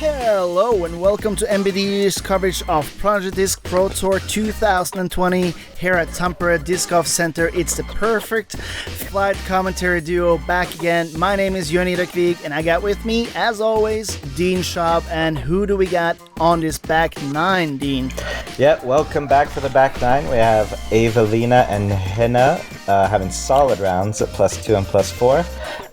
Hello and welcome to MBD's coverage of Prodigy Disc Pro Tour 2020 here at Tampere Disc Golf Center. It's the perfect flight commentary duo back again. My name is Jørn Kvig and I got with me, as always, Dean Schaub. And who do we got on this back nine, Dean? Yeah, welcome back for the back nine. We have Eveliina and Henna having solid rounds at +2 and +4.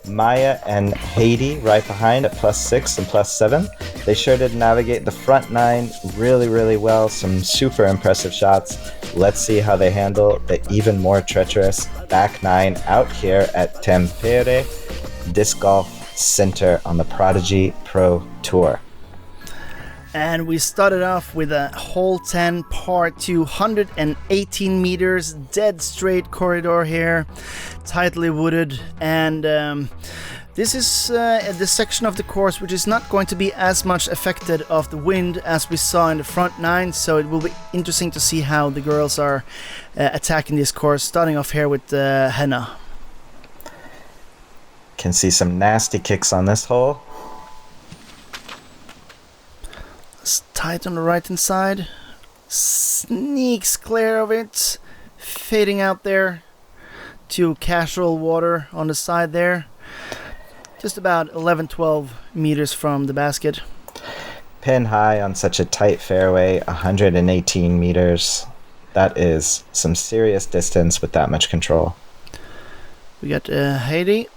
Maija and Heidi right behind at +6 and +7. They sure did navigate the front nine really, really well. Some super impressive shots. Let's see how they handle the even more treacherous back nine out here at Tampere Disc Golf Center on the Prodigy Pro Tour. And we started off with a hole 10 par 218 meters, dead straight corridor here, tightly wooded, and this is the section of the course which is not going to be as much affected of the wind as we saw in the front nine, so it will be interesting to see how the girls are attacking this course, starting off here with Henna. Can see some nasty kicks on this hole. It's tight on the right hand side, sneaks clear of it, fading out there to casual water on the side there, just about 11-12 meters from the basket. Pin high on such a tight fairway, 118 meters. That is some serious distance with that much control. We got Heidi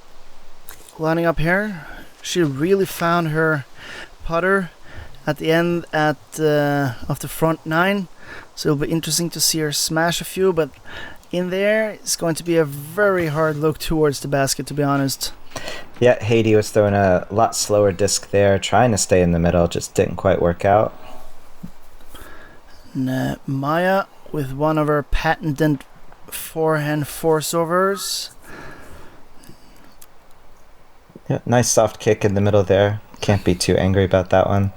lining up here. She really found her putter at the end of the front nine, so it'll be interesting to see her smash a few, but in there it's going to be a very hard look towards the basket, to be honest. Yeah, Heidi was throwing a lot slower disc there, trying to stay in the middle, just didn't quite work out. And Maija with one of her patented forehand forceovers. Yeah, nice soft kick in the middle there. Can't be too angry about that one.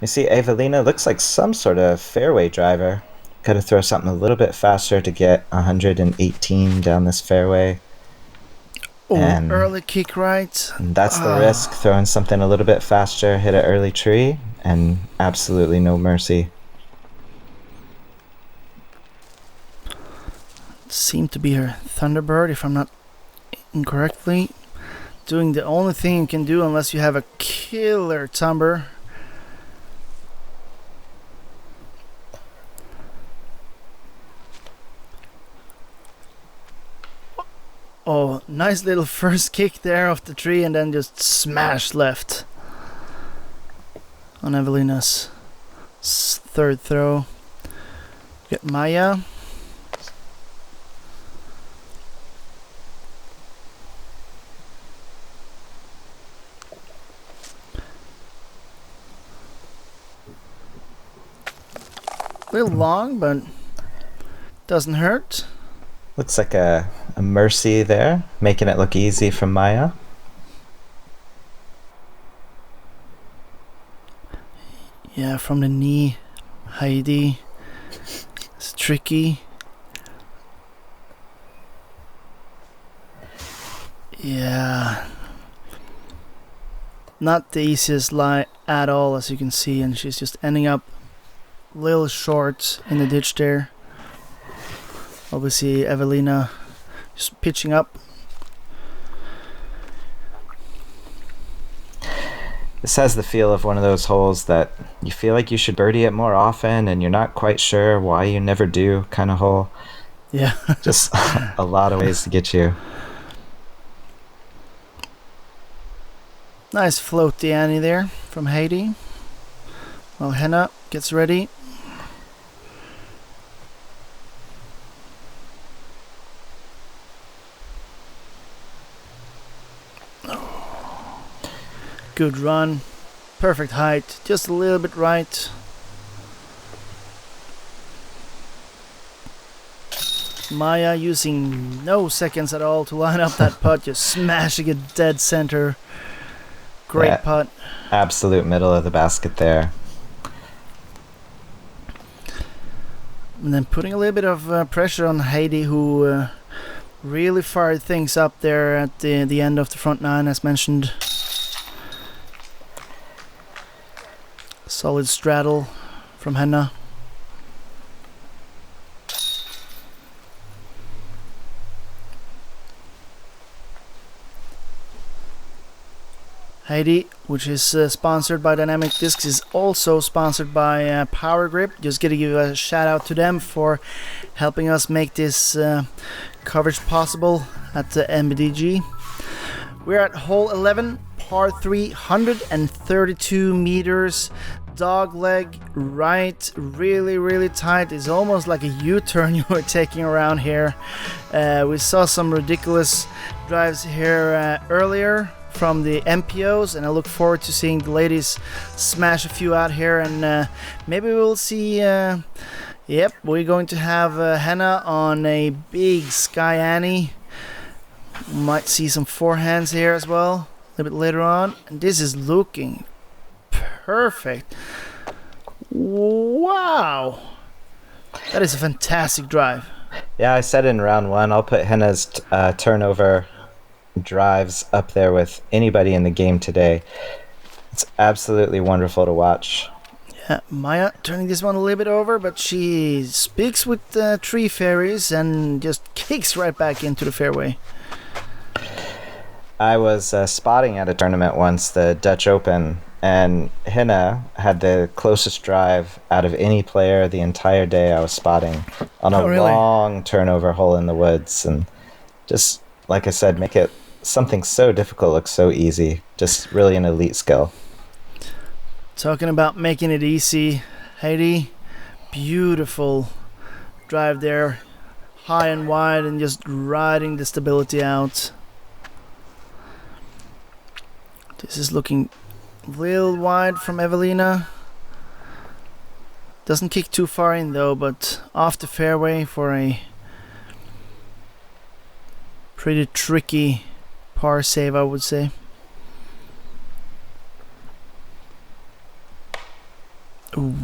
You see Eveliina looks like some sort of fairway driver. Got to throw something a little bit faster to get 118 down this fairway. Oh, and early kick right. And that's the risk, throwing something a little bit faster, hit an early tree, and absolutely no mercy. Seemed to be her Thunderbird, if I'm not incorrectly. Doing the only thing you can do unless you have a killer tumber. Oh, nice little first kick there off the tree and then just smash left on Eveliina's third throw. Get Maija. A little long, but doesn't hurt. Looks like a mercy there, making it look easy from Maija. Yeah, from the knee, Heidi. It's tricky. Yeah. Not the easiest lie at all, as you can see, and she's just ending up a little short in the ditch there. Obviously, Eveliina just pitching up. This has the feel of one of those holes that you feel like you should birdie it more often and you're not quite sure why you never do kind of hole. Yeah. Just a lot of ways to get you. Nice floaty Annie there from Heidi. While Henna gets ready. Good run, perfect height, just a little bit right. Maija using no seconds at all to line up that putt, just smashing it dead center. Great putt. Absolute middle of the basket there. And then putting a little bit of pressure on Heidi, who really fired things up there at the end of the front nine, as mentioned. Solid straddle from Henna. Heidi, which is sponsored by Dynamic Discs, is also sponsored by Power Grip. Just gonna give a shout out to them for helping us make this coverage possible at the MBDG. We're at hole 11, par 3, 132 meters. Dog leg right, really tight. It's almost like a U-turn you were taking around here. We saw some ridiculous drives here earlier from the MPOs, and I look forward to seeing the ladies smash a few out here, and maybe we'll see. Yep, we're going to have Henna on a big Sky Annie. Might see some forehands here as well a little bit later on, and this is looking perfect. Wow, that is a fantastic drive. Yeah, I said in round one, I'll put Henna's turnover drives up there with anybody in the game today. It's absolutely wonderful to watch. Yeah, Maija turning this one a little bit over, but she speaks with tree fairies and just kicks right back into the fairway. I was spotting at a tournament once, the Dutch Open, and Henna had the closest drive out of any player the entire day I was spotting on a long turnover hole in the woods. And just, like I said, make it something so difficult look so easy. Just really an elite skill. Talking about making it easy, Heidi, beautiful drive there, high and wide, and just riding the stability out. This is looking a little wide from Eveliina. Doesn't kick too far in though, but off the fairway for a pretty tricky par save, I would say. Ooh.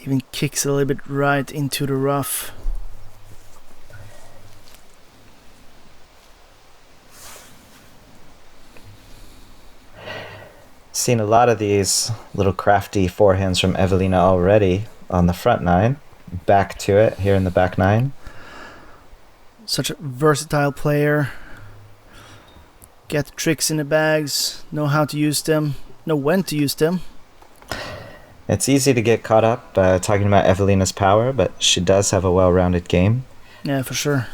Even kicks a little bit right into the rough. Seen a lot of these little crafty forehands from Eveliina already on the front nine. Back to it here in the back nine. Such a versatile player. Get the tricks in the bags, know how to use them, know when to use them. It's easy to get caught up talking about Eveliina's power, but she does have a well-rounded game. Yeah, for sure.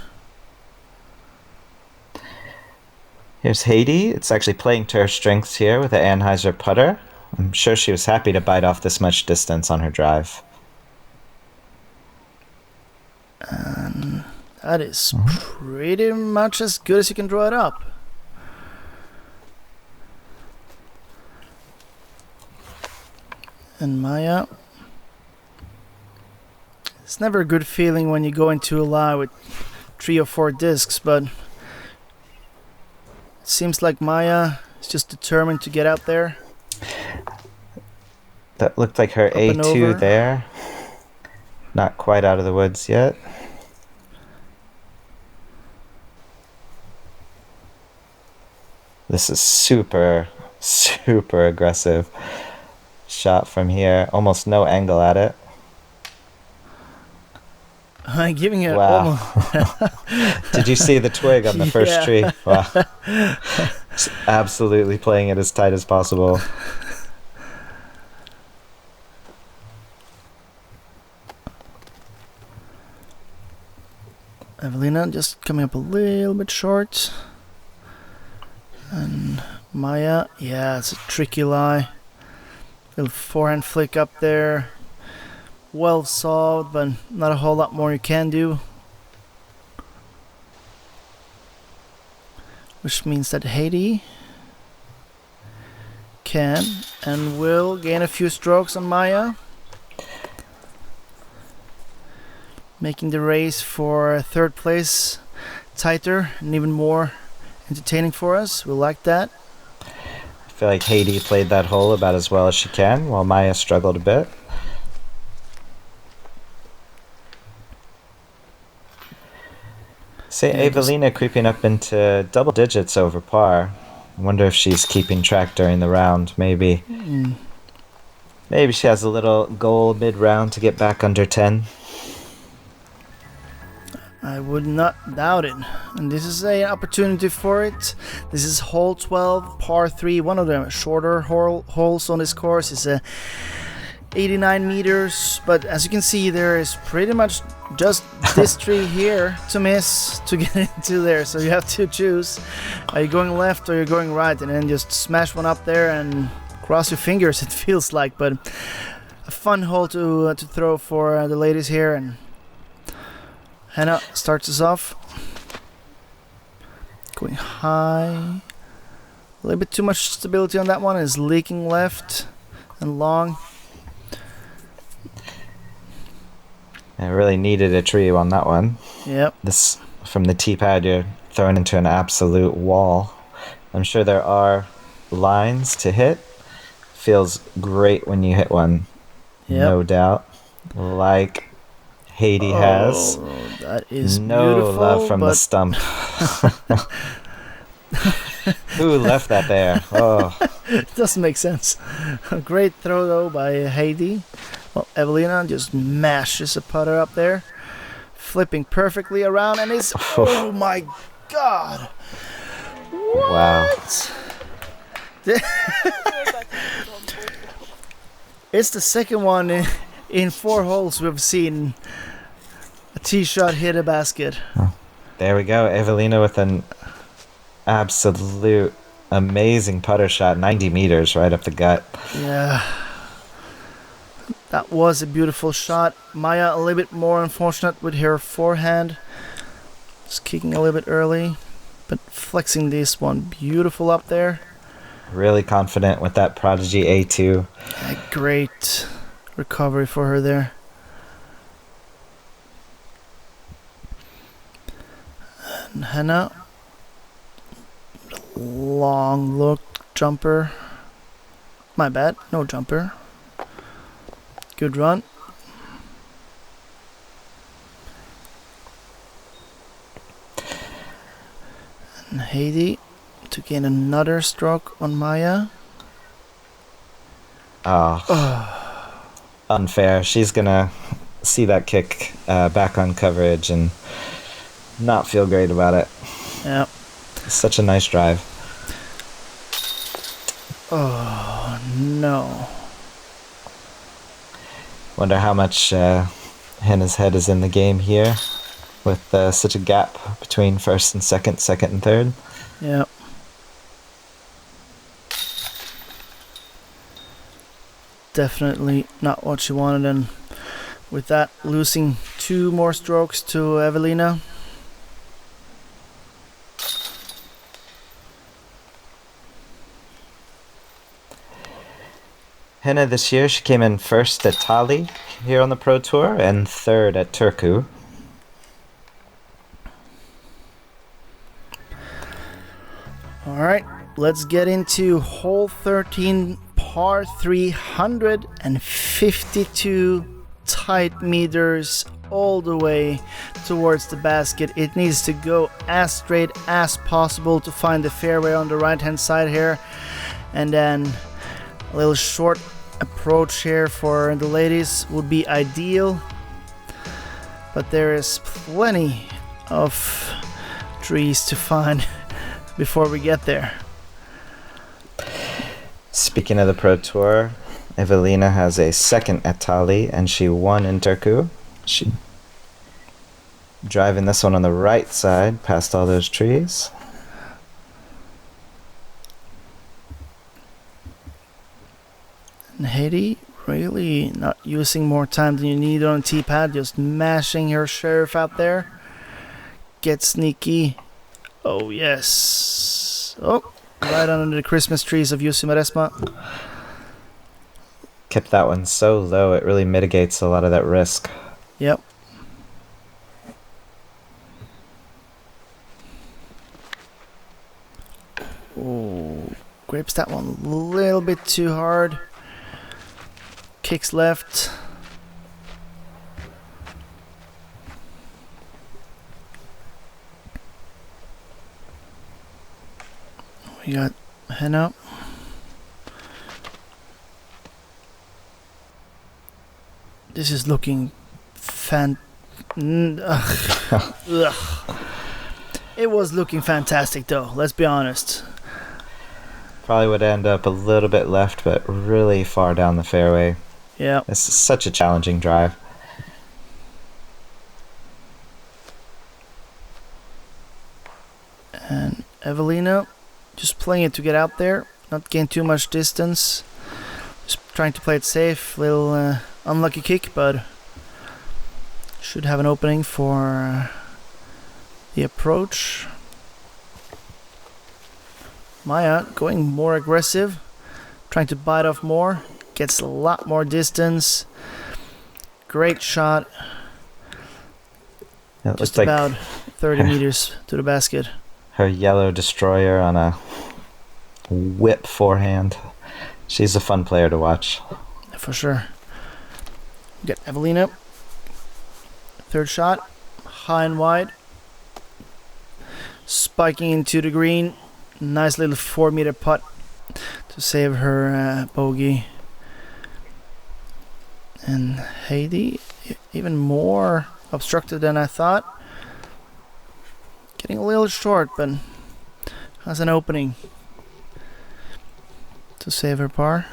Here's Heidi. It's actually playing to her strengths here with the Anheuser putter. I'm sure she was happy to bite off this much distance on her drive. And that is pretty much as good as you can draw it up. And Maija. It's never a good feeling when you go into a lie with 3 or 4 discs, but it seems like Maija is just determined to get out there. That looked like her A2 there. Not quite out of the woods yet. This is super aggressive shot from here. Almost no angle at it. I'm giving it wow. Did you see the twig on the first tree? Wow. Just absolutely playing it as tight as possible. Eveliina just coming up a little bit short. And Maija, yeah, it's a tricky lie. Little forehand flick up there. Well solved, but not a whole lot more you can do. Which means that Heidi can and will gain a few strokes on Maija. Making the race for third place tighter and even more entertaining for us. We like that. I feel like Heidi played that hole about as well as she can, while Maija struggled a bit. Say, Eveliina creeping up into double digits over par. I wonder if she's keeping track during the round, maybe. Maybe she has a little goal mid-round to get back under 10. I would not doubt it. And this is an opportunity for it. This is hole 12, par 3, one of the shorter holes on this course. It's 89 meters, but as you can see, there is pretty much just this tree here to miss to get into there. So you have to choose. Are you going left or you're going right? And then just smash one up there and cross your fingers, it feels like. But a fun hole to throw for the ladies here. And Henna starts us off. Going high. A little bit too much stability on that one. Is leaking left and long. I really needed a tree on that one. Yep. This from the tee pad, you're thrown into an absolute wall. I'm sure there are lines to hit. Feels great when you hit one. Yep. No doubt. Like Heidi has. That is no beautiful, love from the stump. Who left that there? Oh. It doesn't make sense. A great throw though by Heidi. Well, Eveliina just mashes a putter up there, flipping perfectly around, and it's oh my god! What? Wow! It's the second one in 4 holes we've seen a tee shot hit a basket. There we go, Eveliina with an absolute amazing putter shot, 90 meters right up the gut. Yeah. That was a beautiful shot. Maija a little bit more unfortunate with her forehand. Just kicking a little bit early, but flexing this one beautiful up there. Really confident with that Prodigy A2. A great recovery for her there. And Henna, long look jumper. My bad, no jumper. Good run. And Heidi to gain another stroke on Maija. Unfair. She's gonna see that kick back on coverage and not feel great about it. Yeah. Such a nice drive. Oh no. Wonder how much Henna's head is in the game here with such a gap between first and second and third. Yeah. Definitely not what she wanted, and with that, losing 2 more strokes to Eveliina. Henna this year, she came in first at Tali here on the Pro Tour and third at Turku. Alright, let's get into hole 13, par 352 tight meters all the way towards the basket. It needs to go as straight as possible to find the fairway on the right hand side here. And then a little short approach here for the ladies would be ideal, but there is plenty of trees to find before we get there. Speaking of the Pro Tour, Eveliina has a second at Tali and she won in Turku. She driving this one on the right side past all those trees. And Heidi really not using more time than you need on a tee pad, just mashing her sheriff out there. Get sneaky. Oh yes. Oh, right under the Christmas trees of Jussi Maresma. Kept that one so low, it really mitigates a lot of that risk. Yep. Oh, grips that one a little bit too hard. Kicks left. We got Henna. This is looking It was looking fantastic though, let's be honest. Probably would end up a little bit left, but really far down the fairway. Yeah. It's such a challenging drive. And Eveliina just playing it to get out there, not gain too much distance. Just trying to play it safe. Little unlucky kick, but should have an opening for the approach. Maija going more aggressive, trying to bite off more. Gets a lot more distance. Great shot. It Just looks about like 30 meters to the basket. her yellow destroyer on a whip forehand. She's a fun player to watch. For sure. We got Eveliina. Third shot. High and wide. Spiking into the green. Nice little 4-meter putt to save her bogey. And Heidi, even more obstructed than I thought. Getting a little short, but has an opening to save her par.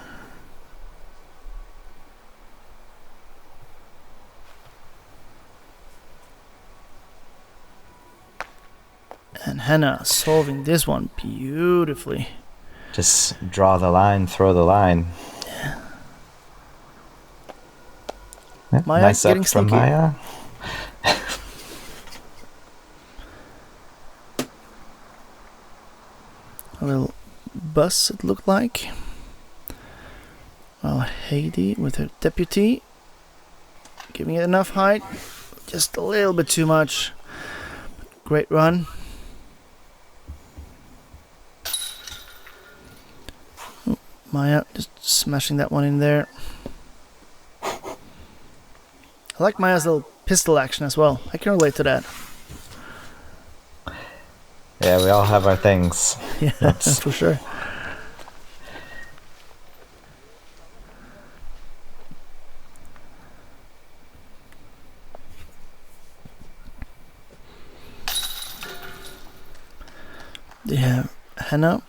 And Henna solving this one beautifully. Just draw the line, throw the line. Yeah, Maija nice getting up from sneaky. Maija. A little bus it looked like. Well, Heidi with her deputy. Giving it enough height. Just a little bit too much. Great run. Oh, Maija just smashing that one in there. I like Maija's little pistol action as well. I can relate to that. Yeah, we all have our things. Yeah, for sure. Yeah, Henna.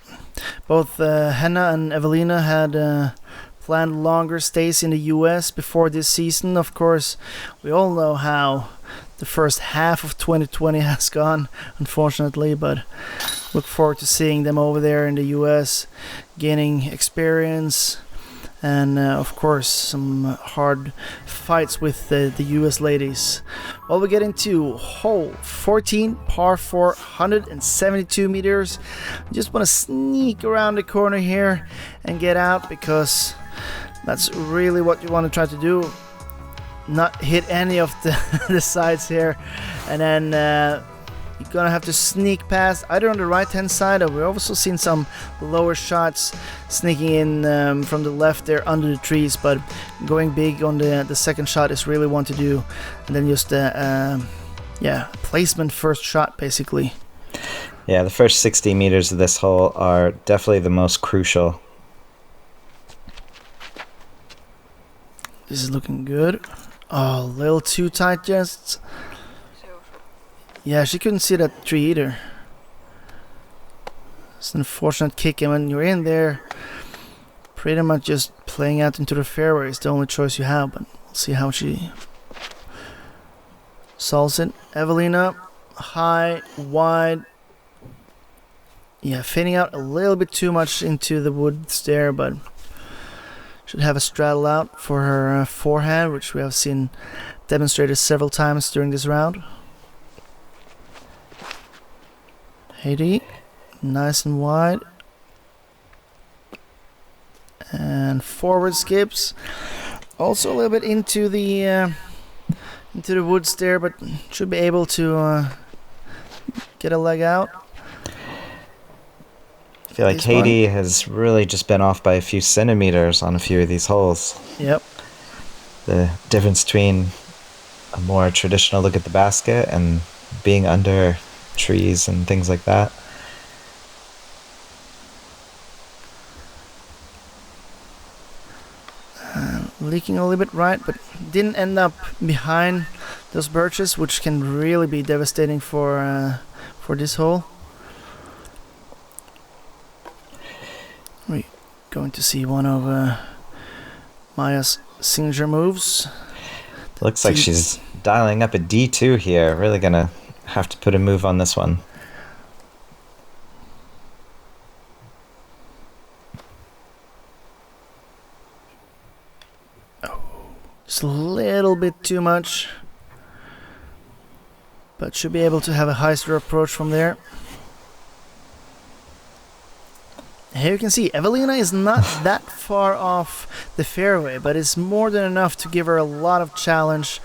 Both Henna and Eveliina had planned longer stays in the US before this season. Of course, we all know how the first half of 2020 has gone, unfortunately, but look forward to seeing them over there in the US, gaining experience, and of course some hard fights with the US ladies. Well, we get into hole 14, par 4, 172 meters. Just want to sneak around the corner here and get out, because that's really what you want to try to do. Not hit any of the sides here, and then you're gonna have to sneak past either on the right hand side, or we've also seen some lower shots sneaking in from the left there under the trees, but going big on the second shot is really what to do, and then just placement first shot basically. Yeah, the first 60 meters of this hole are definitely the most crucial. This is looking good. Oh, a little too tight just. Yeah, she couldn't see that tree either. It's an unfortunate kick, and when you're in there, pretty much just playing out into the fairway is the only choice you have, but we'll see how she solves it. Eveliina, high, wide. Yeah, fading out a little bit too much into the woods there, but should have a straddle out for her forehand, which we have seen demonstrated several times during this round. Heidi, nice and wide. And forward skips. Also a little bit into the woods there, but should be able to get a leg out. I feel like Heidi has really just been off by a few centimeters on a few of these holes. Yep. The difference between a more traditional look at the basket and being under trees and things like that. leaking a little bit right, but didn't end up behind those birches, which can really be devastating for this hole. We're going to see one of Maija's signature moves. Looks like she's dialing up a D2 here. Really gonna have to put a move on this one. Just a little bit too much, but should be able to have a heister approach from there. Here you can see Eveliina is not that far off the fairway, but it's more than enough to give her a lot of challenge,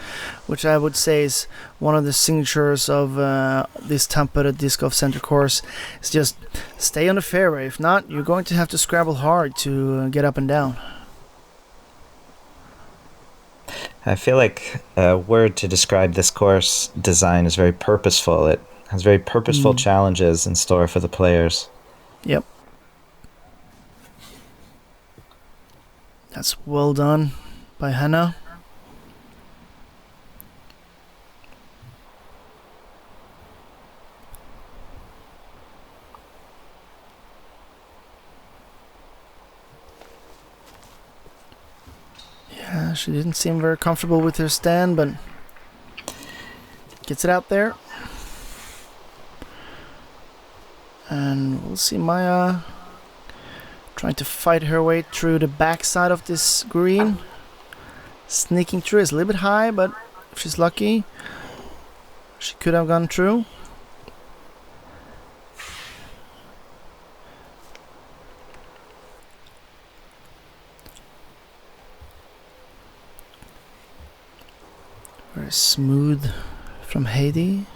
which I would say is one of the signatures of this Tampere Disc Golf Center course. It's just stay on the fairway. If not, you're going to have to scrabble hard to get up and down. I feel like a word to describe this course design is very purposeful. It has very purposeful challenges in store for the players. Yep. That's well done by Henna. Yeah, she didn't seem very comfortable with her stand, but gets it out there. And we'll see Maija trying to fight her way through the backside of this green. Sneaking through is a little bit high, but if she's lucky, she could have gone through. Very smooth from Heidi.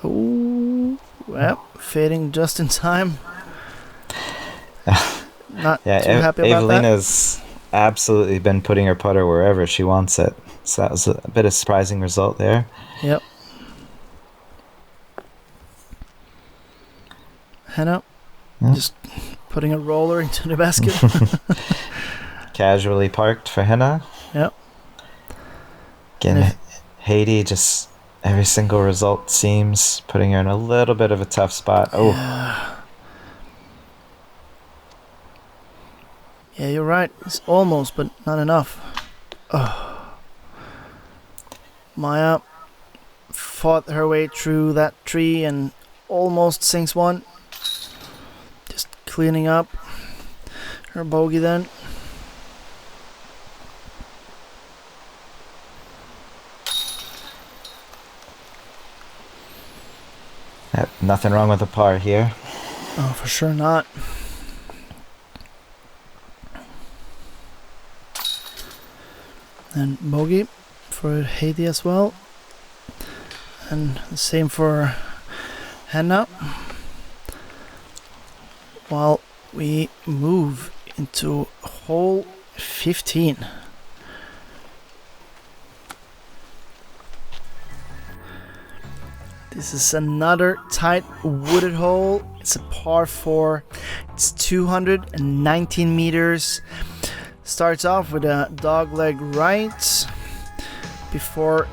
Oh, well, fading just in time. Not too happy about that. Evelina's absolutely been putting her putter wherever she wants it. So that was a bit of surprising result there. Yep. Henna, just putting a roller into the basket. Casually parked for Henna. Yep. Again, Heidi, just every single result seems putting her in a little bit of a tough spot. Oh. Yeah, you're right. It's almost, but not enough. Oh. Maija fought her way through that tree and almost sinks one. Just cleaning up her bogey then. Nothing wrong with the par here. Oh, for sure not. And bogey for Heidi as well. And the same for Henna. While we move into hole 15. This is another tight wooded hole. It's a par 4. It's 219 meters. Starts off with a dog leg right before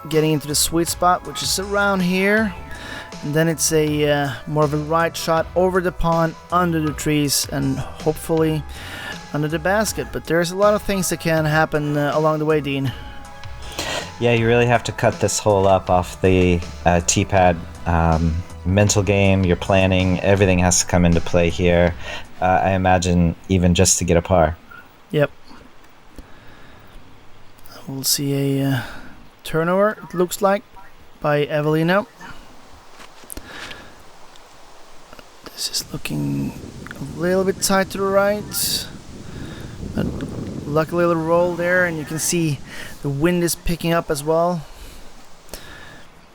getting into the sweet spot, which is around here. And then it's a more of a right shot over the pond, under the trees, and hopefully under the basket. But there's a lot of things that can happen along the way, Dean. Yeah, you really have to cut this hole up off the tee pad. Mental game, your planning, everything has to come into play here. I imagine even just to get a par. Yep. We'll see a turnover, it looks like, by Eveliina. This is looking a little bit tight to the right. But luckily a little roll there, and you can see the wind is picking up as well,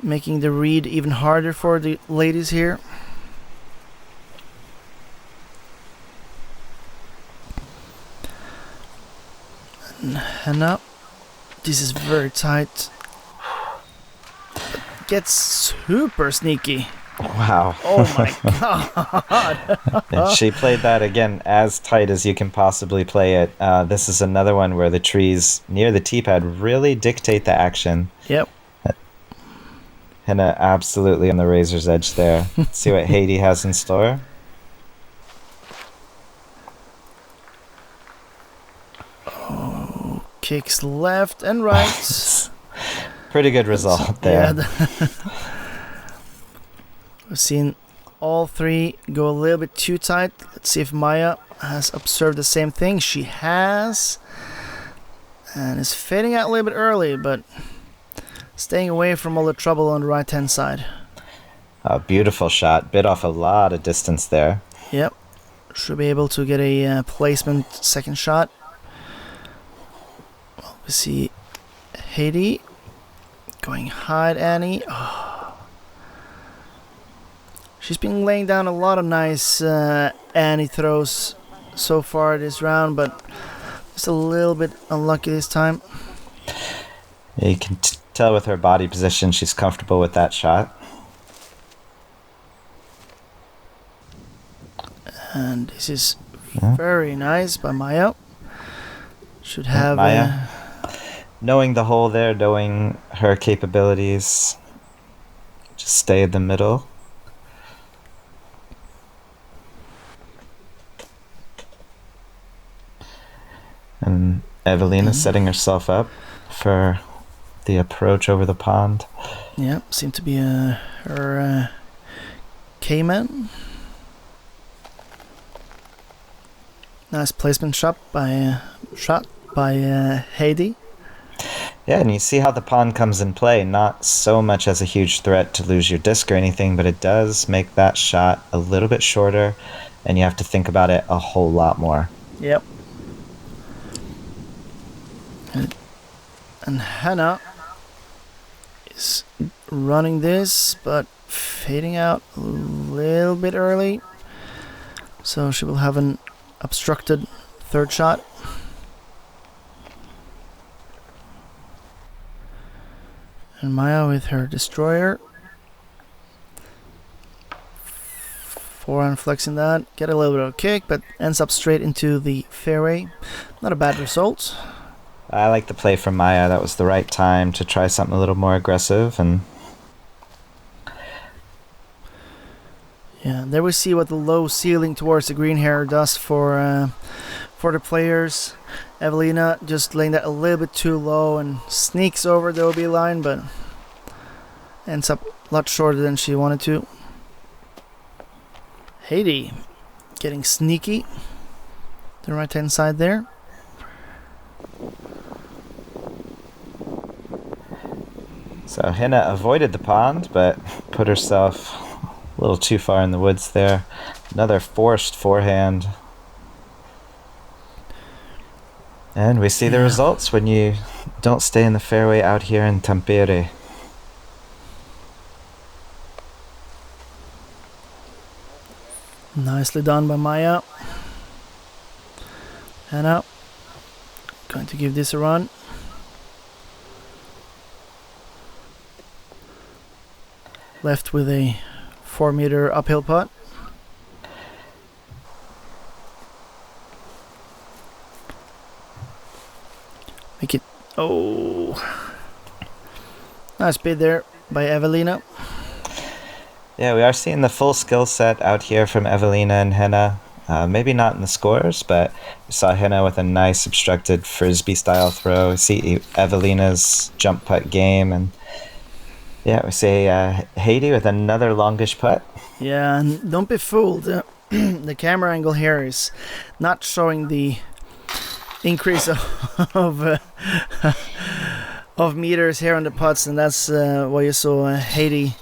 making the read even harder for the ladies here. And Henna, this is very tight. Gets super sneaky. Wow. Oh my god. And she played that again as tight as you can possibly play it. This is another one where the trees near the tee pad really dictate the action. Yep. Henna absolutely on the razor's edge there. Let's see what Heidi has in store. Oh, kicks left and right. Pretty good result there. Yeah, we've seen all three go a little bit too tight. Let's see if Maija has observed the same thing. She has. And is fading out a little bit early, but staying away from all the trouble on the right-hand side. A beautiful shot. Bit off a lot of distance there. Yep. Should be able to get a placement second shot. Well, we see Heidi going hide Annie. Oh. She's been laying down a lot of nice Annie throws so far this round, but just a little bit unlucky this time. Yeah, you can tell with her body position she's comfortable with that shot. And this is very nice by Maija. Should have Maija, knowing the hole there, knowing her capabilities, just stay in the middle. And Eveliina setting herself up for the approach over the pond. Yeah, seemed to be her Cayman. Nice placement shot by Heidi. Yeah, and you see how the pond comes in play. Not so much as a huge threat to lose your disc or anything, but it does make that shot a little bit shorter, and you have to think about it a whole lot more. Yep. And Henna is running this, but fading out a little bit early. So she will have an obstructed third shot. And Maija with her destroyer. Forehand flexing that. Get a little bit of a kick, but ends up straight into the fairway. Not a bad result. I like the play from Maija. That was the right time to try something a little more aggressive. And yeah, there we see what the low ceiling towards the green hair does for the players. Eveliina just laying that a little bit too low and sneaks over the OB line, but ends up a lot shorter than she wanted to. Heidi getting sneaky. The right hand side there. so Henna avoided the pond, but put herself a little too far in the woods there. Another forced forehand. And we see the results when you don't stay in the fairway out here in Tampere. Nicely done by Maija. Henna going to give this a run. Left with a 4-meter uphill putt. Make it. Oh. Nice bid there by Eveliina. Yeah, we are seeing the full skill set out here from Eveliina and Henna. Maybe not in the scores, but we saw Henna with a nice obstructed frisbee style throw. We see Eveliina's jump putt game, and yeah, we see Heidi with another longish putt. Yeah, and don't be fooled. The camera angle here is not showing the increase of meters here on the putts, and that's why you saw Heidi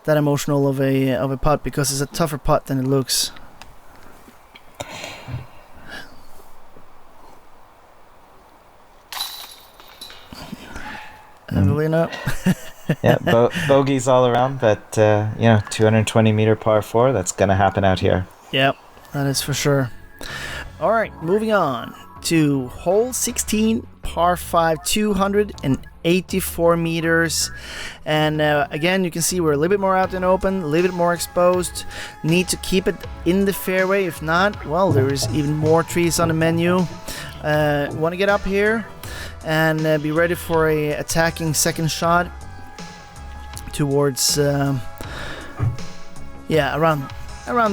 that emotional of a putt, because it's a tougher putt than it looks. Eveliina. Yeah, bogeys all around, but 220 meter par 4, that's gonna happen out here. Yep, that is for sure. All right, moving on to hole 16, par 5, 284 meters. And again, you can see we're a little bit more out and open, a little bit more exposed. Need to keep it in the fairway. If not, well, there is even more trees on the menu. Want to get up here and be ready for a attacking second shot towards around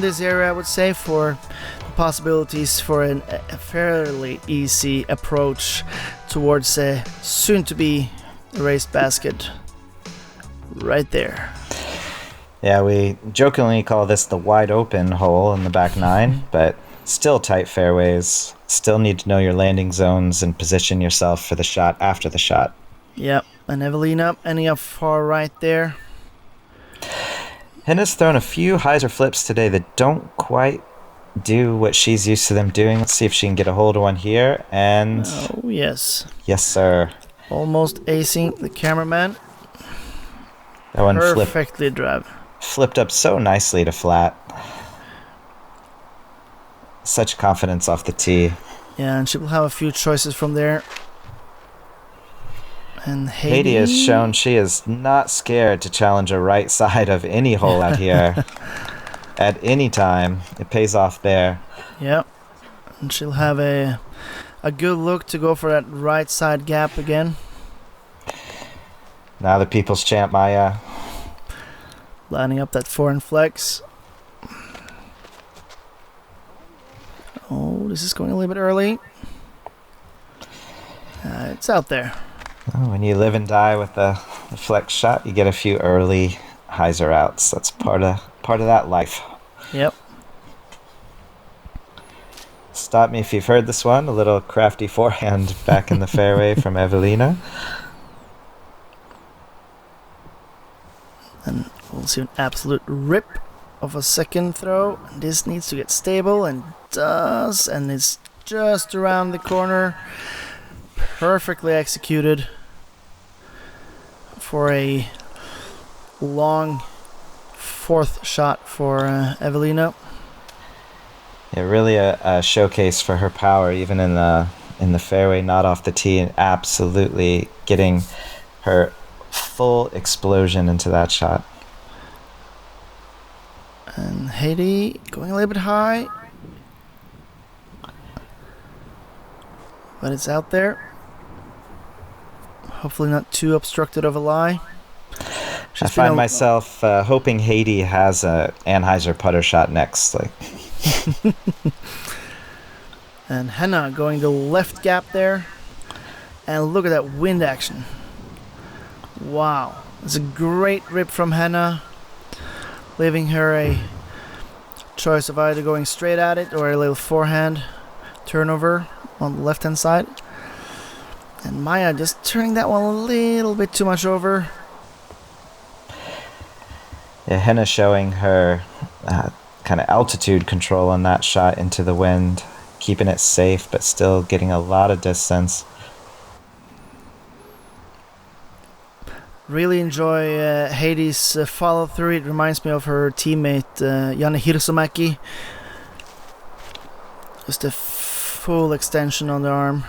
this area, I would say, for possibilities for a fairly easy approach towards a soon-to-be raised basket right there. Yeah, we jokingly call this the wide open hole in the back nine, but still tight fairways. Still need to know your landing zones and position yourself for the shot after the shot. Yep, and Eveliina ending up far right there. Henna's thrown a few hyzer flips today that don't quite do what she's used to them doing. Let's see if she can get a hold of one here. And oh, yes. Yes, sir. Almost acing the cameraman. That one perfectly flipped up so nicely to flat. Such confidence off the tee. Yeah, and she will have a few choices from there. And Heidi has shown she is not scared to challenge a right side of any hole out here. At any time. It pays off there. Yep. And she'll have a good look to go for that right side gap again. Now the people's champ, Maija. Lining up that foreign flex. Oh, this is going a little bit early. It's out there. Oh, when you live and die with the flex shot, you get a few early hyzer outs. That's part of that life. Yep. Stop me if you've heard this one. A little crafty forehand back in the fairway from Eveliina. And we'll see an absolute rip of a second throw. This needs to get stable, and does, and it's just around the corner. Perfectly executed for a long fourth shot for Eveliina. Yeah, really a showcase for her power, even in the fairway, not off the tee, and absolutely getting her full explosion into that shot. And Heidi going a little bit high, but it's out there. Hopefully not too obstructed of a lie. I find myself hoping Heidi has a Anheuser putter shot next. And Henna going the left gap there. And look at that wind action. Wow. It's a great rip from Henna, leaving her a choice of either going straight at it or a little forehand turnover on the left hand side. And Maija just turning that one a little bit too much over. Yeah, Henna showing her kind of altitude control on that shot into the wind, keeping it safe but still getting a lot of distance. Really enjoy Heidi's follow through. It reminds me of her teammate Jani Hirsomäki. Just a full extension on the arm.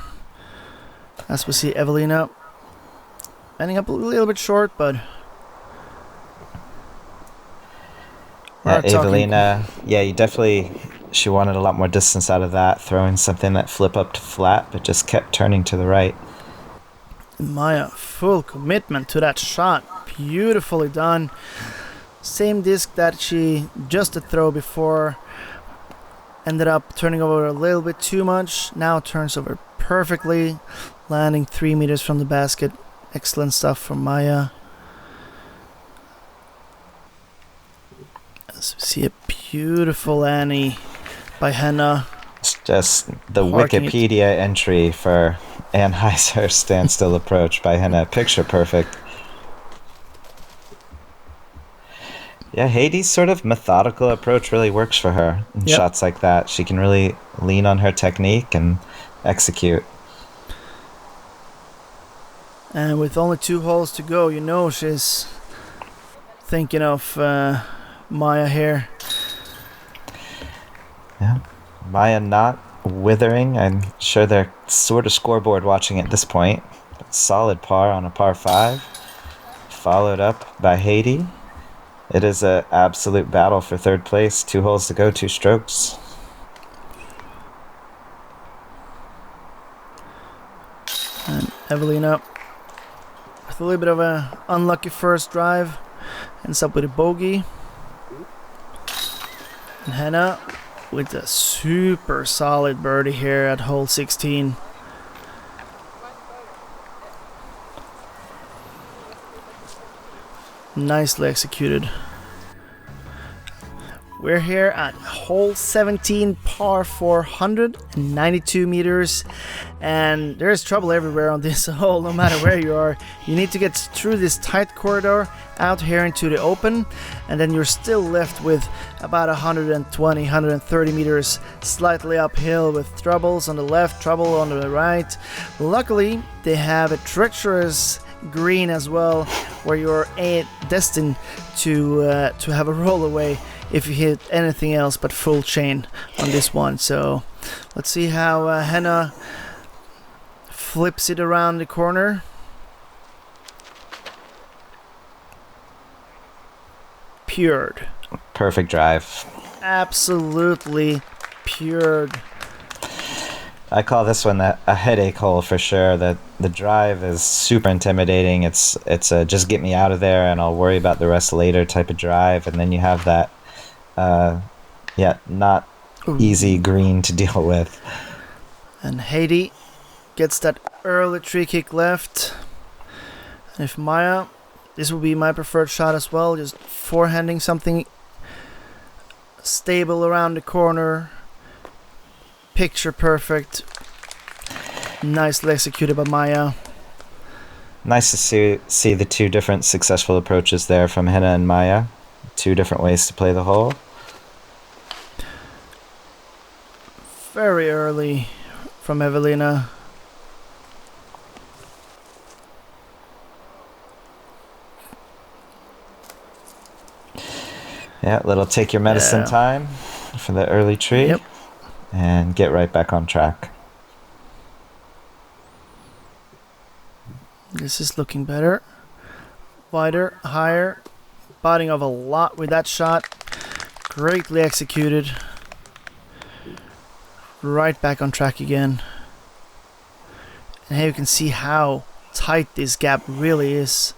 As we see Eveliina ending up a little bit short, but Eveliina, she wanted a lot more distance out of that, throwing something that flip up to flat, but just kept turning to the right. Maija, full commitment to that shot. Beautifully done. Same disc that she just a throw before ended up turning over a little bit too much. Now turns over perfectly, landing 3 meters from the basket. Excellent stuff from Maija. As we see a beautiful Annie by Henna. It's just the Wikipedia entry for Anheuser standstill approach by Henna. Picture perfect. Yeah, Heidi's sort of methodical approach really works for her in shots like that. She can really lean on her technique and execute. And with only 2 holes to go, you know she's thinking of Maija here. Yeah, Maija not withering. I'm sure they're sort of scoreboard watching at this point. Solid par on a par 5. Followed up by Heidi. It is an absolute battle for third place. 2 holes to go, 2 strokes. And Eveliina, with a little bit of a unlucky first drive, ends up with a bogey. And Henna with a super solid birdie here at hole 16. Nicely executed. We're here at hole 17, par 492 meters, and there's trouble everywhere on this hole, no matter where you are. You need to get through this tight corridor out here into the open, and then you're still left with about 120, 130 meters slightly uphill with troubles on the left, trouble on the right. Luckily, they have a treacherous green as well, where you're destined to have a roll away if you hit anything else but full chain on this one. So let's see how Henna flips it around the corner. Pured. Perfect drive. Absolutely pured. I call this one a headache hole for sure. The drive is super intimidating. It's a just get me out of there and I'll worry about the rest later type of drive. And then you have that not easy green to deal with. And Heidi gets that early tree kick left. And if Maija, this will be my preferred shot as well, just forehanding something stable around the corner. Picture perfect. Nicely executed by Maija. Nice to see the 2 different successful approaches there from Henna and Maija. 2 different ways to play the hole. Very early from Eveliina. Yeah, little take your medicine time for the early tree. Yep. And get right back on track. This is looking better. Wider, higher. Botting off a lot with that shot. Greatly executed. Right back on track again. And here you can see how tight this gap really is.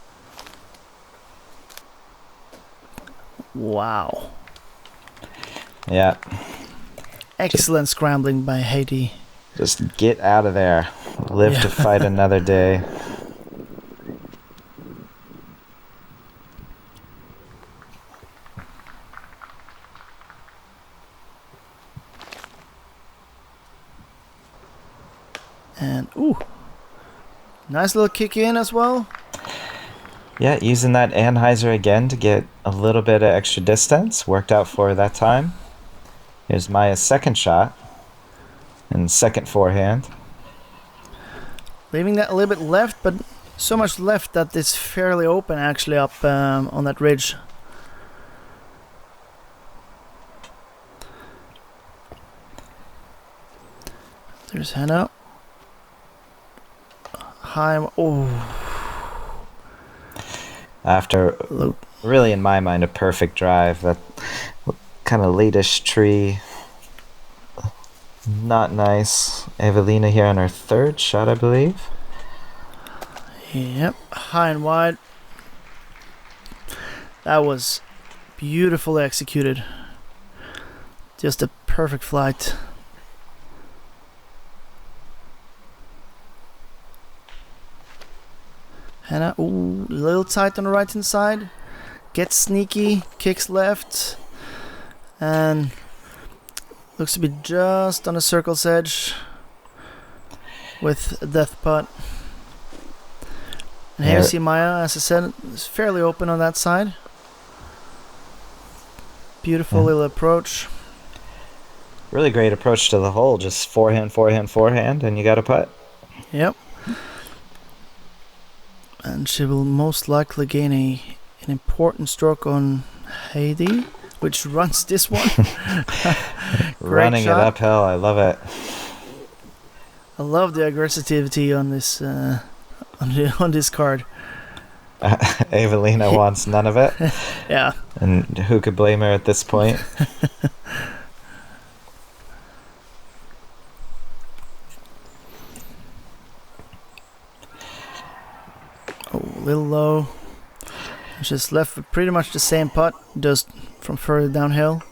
Wow. Yeah. Excellent scrambling by Heidi. Just get out of there. Live to fight another day. And, nice little kick in as well. Yeah, using that Anheuser again to get a little bit of extra distance. Worked out for her that time. Here's Maija's second shot. And second forehand. Leaving that a little bit left, but so much left that it's fairly open actually up on that ridge. There's Henna. High. After, really in my mind, a perfect drive. That kind of latish tree. Not nice. Eveliina here on her third shot, I believe. Yep, high and wide. That was beautifully executed. Just a perfect flight. Henna, a little tight on the right hand side. Gets sneaky, kicks left. And looks to be just on the circle's edge with a death putt. And here you see Maija, as I said, is fairly open on that side. Beautiful little approach. Really great approach to the hole. Just forehand, forehand, forehand, and you got a putt. Yep. And she will most likely gain an important stroke on Heidi, which runs this one. Running shot. it uphill, I love it. I love the aggressivity on this on this card. Eveliina wants none of it. Yeah. And who could blame her at this point? Oh, a little low. Just left with pretty much the same putt, just from further downhill.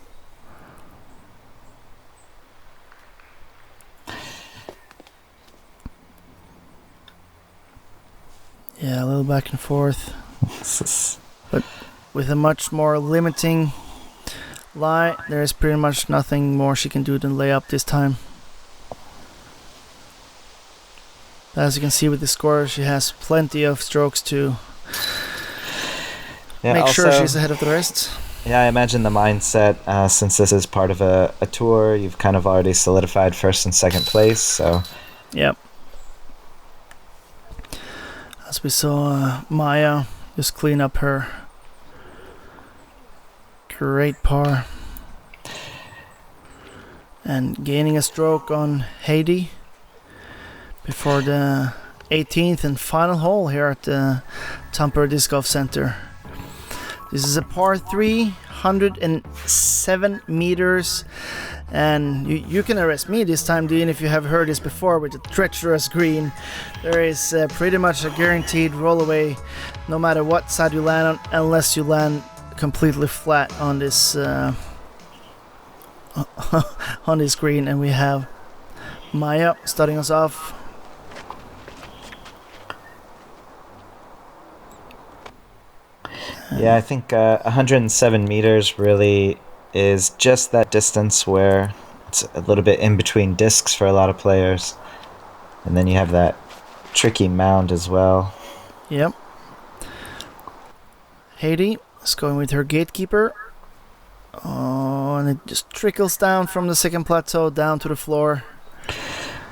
Yeah, a little back and forth. But with a much more limiting lie, there is pretty much nothing more she can do than lay up this time. As you can see with the score, she has plenty of strokes to make sure she's ahead of the rest. Yeah, I imagine the mindset, since this is part of a tour, you've kind of already solidified first and second place, so... Yep. As we saw Maija just clean up her great par. And gaining a stroke on Heidi before the 18th and final hole here at the Tampere Disc Golf Center. This is a par 3, 107 meters. And you can arrest me this time, Dean, if you have heard this before with the treacherous green. There is pretty much a guaranteed roll away no matter what side you land on, unless you land completely flat on this on this green. And we have Maija starting us off. Yeah, I think 107 meters really is just that distance where it's a little bit in between discs for a lot of players. And then you have that tricky mound as well. Yep. Heidi is going with her gatekeeper. Oh, and it just trickles down from the second plateau down to the floor.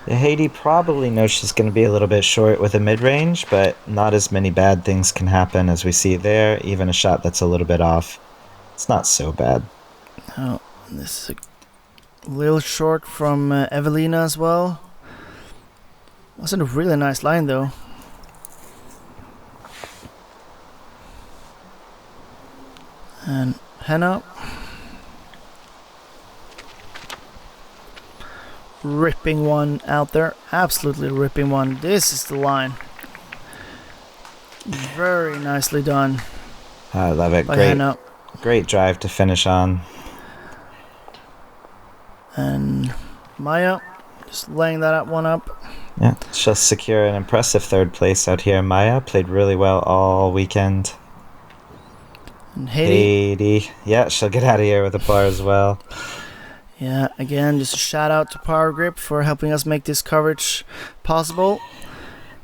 Yeah, Heidi probably knows she's going to be a little bit short with a mid-range, but not as many bad things can happen as we see there. Even a shot that's a little bit off, it's not so bad. Oh, this is a little short from Eveliina as well. Wasn't a really nice line though. And Henna. Ripping one out there. Absolutely ripping one. This is the line. Very nicely done. I love it. By Henna. Great drive to finish on. And Maija just laying that one up. Yeah, she'll secure an impressive third place out here. Maija played really well all weekend. And Heidi. Yeah, she'll get out of here with a par as well. Yeah, again, just a shout out to Power Grip for helping us make this coverage possible.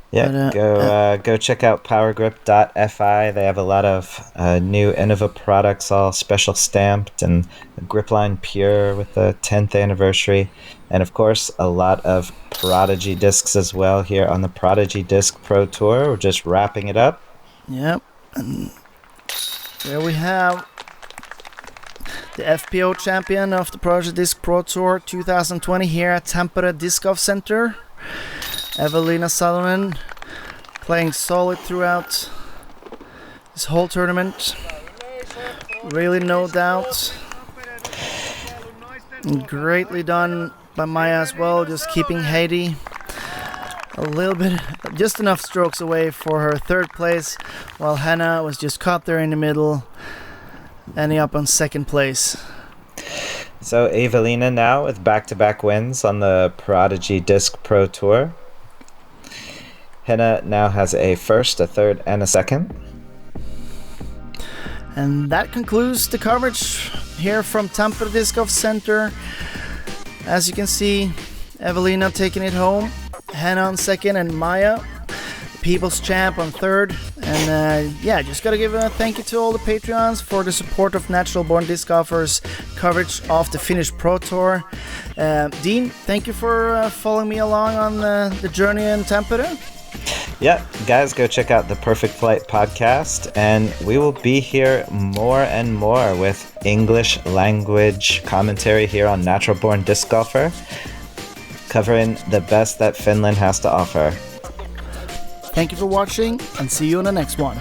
Yeah, go check out powergrip.fi. They have a lot of new Innova products, all special stamped, and Grip Line Pure with the 10th anniversary. And of course, a lot of Prodigy discs as well here on the Prodigy Disc Pro Tour. We're just wrapping it up. Yep, and there we have the FPO champion of the Prodigy Disc Pro Tour 2020 here at Tampere Disc Golf Center. Eveliina Salonen playing solid throughout this whole tournament. Really no doubt. And greatly done by Maija as well, just keeping Heidi a little bit, just enough strokes away for her third place, while Henna was just caught there in the middle, ending up on second place. So Eveliina now with back-to-back wins on the Prodigy Disc Pro Tour. Henna now has a first, a third, and a second. And that concludes the coverage here from Tampere Disc Golf Center. As you can see, Eveliina taking it home, Henna on second, and Maija, People's Champ, on third. And just gotta give a thank you to all the Patreons for the support of Natural Born Disc Golfers coverage of the Finnish Pro Tour. Dean, thank you for following me along on the journey in Tampere. Yeah, guys, go check out the Perfect Flight podcast, and we will be here more and more with English language commentary here on Natural Born Disc Golfer. covering the best that Finland has to offer. Thank you for watching, and see you on the next one.